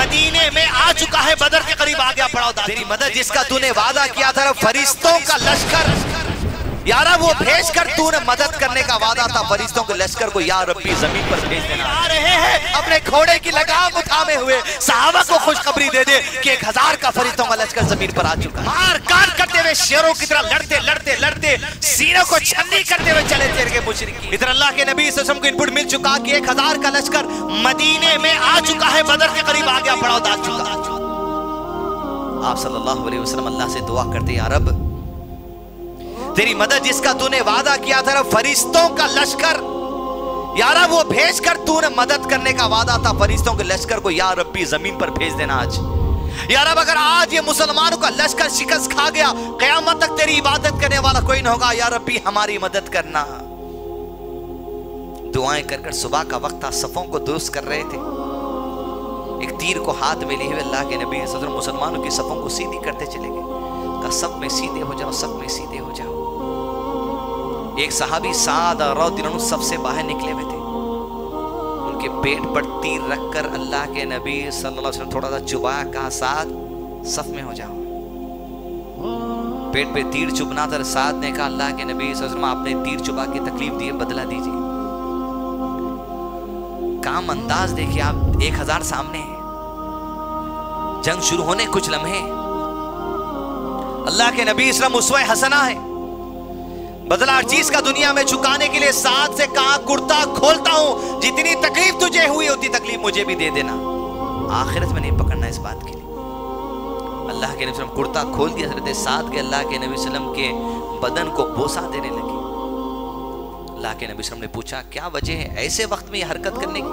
मदीने में आ चुका है, बदर के करीब आ गया, पड़ा होता तेरी मदद जिसका तूने वादा किया था, फरिश्तों का लश्कर यार वो भेज कर, तूने मदद करने का वादा था फरिश्तों के लश्कर को या रब्बी जमीन पर भेज देना। आ रहे हैं अपने घोड़े की लगाम उठामे हुए, सहाबा को खुशखबरी दे दे कि 1000 का फरिश्तों का लश्कर जमीन पर आ चुका है। मार काट करते हुए शेरों की तरह लड़ते लड़ते लड़ते सीनों को छन्नी करते हुए चले तेरे के मुशरिकीन। इधर अल्लाह के नबी सल्लल्लाहु अलैहि वसल्लम को इनपुट मिल चुका कि 1000 का लश्कर मदीने में आ चुका है, बदर के करीब आ गया, पड़ा आ चुका। आप सल्लल्लाहु अलैहि वसल्लम अल्लाह से दुआ करते, या रब तेरी मदद जिसका तूने वादा किया था, फरिश्तों का लश्कर यार वो भेज कर, तूने मदद करने का वादा था फरिश्तों के लश्कर को या रब्बी जमीन पर भेज देना आज। यार अब अगर आज ये मुसलमानों का लश्कर शिकस्त खा गया, क़यामत तक तेरी इबादत करने वाला कोई न होगा, या रब्बी हमारी मदद करना। दुआएं कर कर सुबह का वक्त था, सफों को दुरुस्त कर रहे थे, एक तीर को हाथ में लिए हुए अल्लाह के नबी सल्लल्लाहु अलैहि वसल्लम मुसलमानों की सफों को सीधी करते चले गए। कहा सब में सीधे हो जाओ, सब में सीधे हो जाओ। एक सहाबी साद और सबसे बाहर निकले हुए थे, उनके पेट पर तीर रखकर अल्लाह के नबी सल्लल्लाहु अलैहि वसल्लम थोड़ा सा चुबाया, कहा साद सफ में हो जाओ। पेट पे तीर चुभना था, साद ने कहा अल्लाह के नबी सल्लल्लाहु अलैहि वसल्लम आपने तीर चुबा के तकलीफ दी है, बदला दीजिए। काम अंदाज देखिए आप, 1000 सामने है, जंग शुरू होने कुछ लम्हे, अल्लाह के नबी इस्लाम उस्वा हसना है, बदला हर चीज का दुनिया में चुकाने के लिए साथ से कहा कुर्ता खोलता हूं, जितनी तकलीफ तुझे हुई उतनी तकलीफ मुझे भी दे देना, आखिरत में नहीं पकड़ना इस बात के लिए। अल्लाह के नबी वसल्लम कुर्ता खोल दिया, हज़रत साद के अल्लाह के नबी वसल्लम के बदन को बोसा देने लगे। अल्लाह के नबी वसल्लम ने पूछा क्या वजह है ऐसे वक्त में ये हरकत करने की?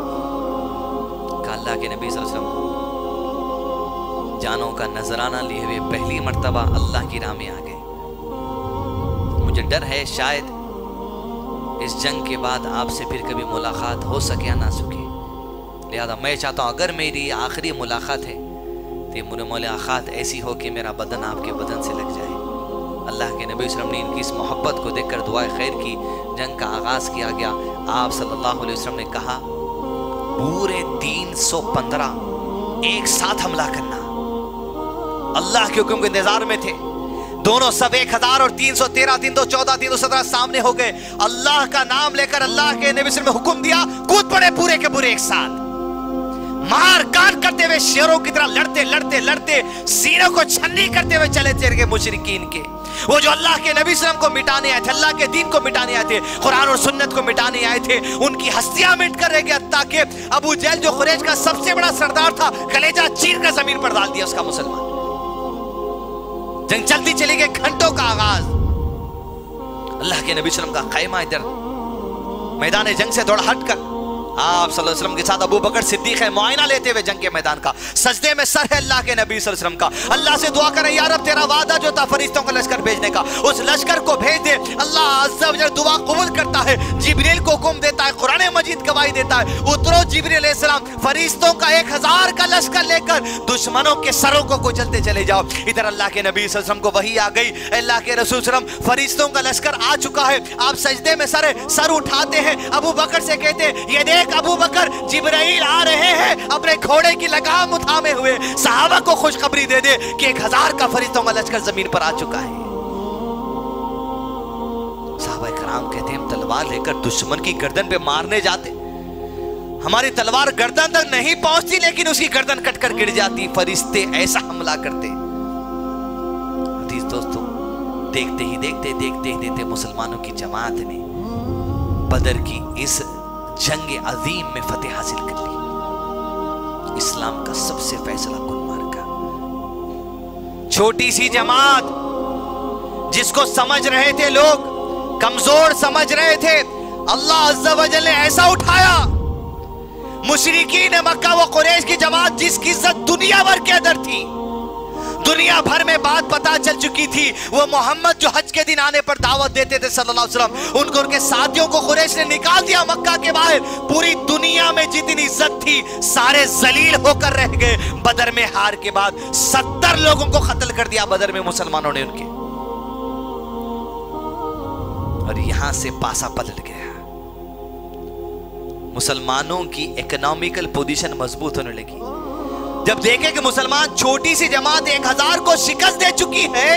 कहा अल्लाह के नबी सल्लल्लाहु अलैहि वसल्लम जानों का नजराना लिए हुए पहली मर्तबा अल्लाह की राह में आ गए, मुझे डर है शायद इस जंग के बाद आपसे फिर कभी मुलाकात हो सके या ना सके, लिहाजा मैं चाहता हूँ अगर मेरी आखिरी मुलाकात है तो ये मुलाकात ऐसी हो कि मेरा बदन आपके बदन से लग जाए। अल्लाह के नबी वसल्लम ने इनकी इस मोहब्बत को देखकर दुआ खैर की, जंग का आगाज किया गया। आप सल्लल्लाहु अलैहि वसल्लम ने कहा पूरे 315 एक साथ हमला करना, अल्लाह के हुक्म के इंतजार में थे दोनों सब। 1000 और 313 314 317 सामने हो गए। अल्लाह का नाम लेकर अल्लाह के नबी ने हुक्म दिया, कूद पड़े पूरे के पूरे एक साथ, मार काट करते हुए शेरों की तरह लड़ते लड़ते लड़ते सीनों को छन्नी करते हुए चले थे मुशरिकीन के। वो जो अल्लाह के नबी सल्लल्लाहु अलैहि वसल्लम को मिटाने आए थे, अल्लाह के दीन को मिटाने आए थे, कुरान और सुन्नत को मिटाने आए थे, उनकी हस्तियां मिट कर रह गया, ताकि अबू जहल जो कुरैश का सबसे बड़ा सरदार था, कलेजा चीर कर जमीन पर डाल दिया उसका मुसलमान। जंग चलती चली गई, घंटों का आगाज। अल्लाह के नबी सल्लल्लाहु अलैहि वसल्लम का खैमा इधर मैदान जंग से थोड़ा हटकर, आप सल्लल्लाहु अलैहि वसल्लम के साथ अबू बकर सिद्दीक है, मुआयना लेते हुए जंग के मैदान का, सजदे में सर है अल्लाह के नबी सल्लल्लाहु अलैहि वसल्लम का। अल्लाह से दुआ करें या रब तेरा वादा जो था फरिश्तों का लश्कर भेजने का, उस लश्कर को भेज दे। अल्लाह अज़्ज़ा व जल दुआ कबूल करता है, जिब्रील को हुक्म देता है, कुरान मजीद गवाही देता है, उतरो जिब्रील अलैहिस्सलाम, फरिश्तों का 1000 का लश्कर लेकर दुश्मनों के सरों को कुचलते चले जाओ। इधर अल्लाह के नबी सल्लल्लाहु अलैहि वसल्लम को वही आ गई, अल्लाह के रसूल सल्लल्लाहु अलैहि वसल्लम फरिश्तों का लश्कर आ चुका है। आप सजदे में सर उठाते हैं, अबू बकर से कहते हैं ये देख अबू बकर जिब्राइल आ रहे हैं, अपने घोड़े की लगाम उठामे हुए, सहाबा को खुशखबरी दे दे कि 1000 का फरिश्तों का लश्कर जमीन पर आ चुका है। सहाबा कराम कहते हैं हम तलवार लेकर दुश्मन की गर्दन पे मारने जाते, हमारी तलवार गर्दन तक नहीं पहुंचती लेकिन उसकी गर्दन कटकर गिर जाती, फरिश्ते ऐसा हमला करते। दोस्तों देखते ही देखते मुसलमानों की जमात ने बदर की इस जंग अजीम में फतेह हासिल कर ली, इस्लाम का सबसे फैसला कुन मार्का। छोटी सी जमात जिसको समझ रहे थे लोग कमजोर समझ रहे थे, अल्लाह अज़्ज़ा व जल ने ऐसा उठाया। मुशरिकीन मक्का व कुरैश की जमात जिसकी इज्जत दुनिया भर के अंदर थी, दुनिया भर में बात पता चल चुकी थी, वो मोहम्मद जो हज के दिन आने पर दावत देते थे सल्लल्लाहु अलैहि वसल्लम, उनको उनके साथियों को कुरैश ने निकाल दिया मक्का के बाहर। पूरी दुनिया में जितनी इज्जत थी सारे जलील होकर रह गए। बदर में हार के बाद 70 लोगों को कत्ल कर दिया बदर में मुसलमानों ने उनके, और यहां से पासा पलट गया। मुसलमानों की इकोनॉमिकल पोजीशन मजबूत होने लगी। जब देखे कि मुसलमान छोटी सी जमात 1000 को शिकस्त दे चुकी है,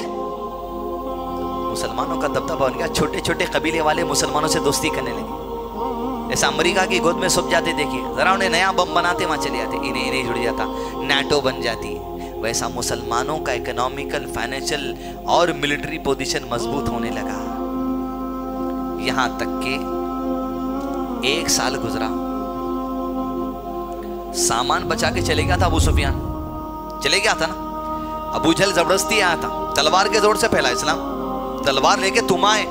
मुसलमानों का दबदबा बन गया। छोटे छोटे कबीले वाले मुसलमानों से दोस्ती करने लगे। जैसा अमेरिका की गोद में सुप जाते, देखिए जरा उन्हें नया बम बनाते वहां चले जाते, इन्हें जुड़ जाता, नाटो बन जाती। वैसा मुसलमानों का इकोनॉमिकल, फाइनेंशियल और मिलिट्री पोजीशन मजबूत होने लगा। यहां तक के 1 साल गुजरा, सामान बचा के चले गया था अबू सुफियान, चले गया था ना। अबू जहल जबरदस्ती आया था, तलवार के जोर से फैला इस्लाम, तलवार लेके तुम आए,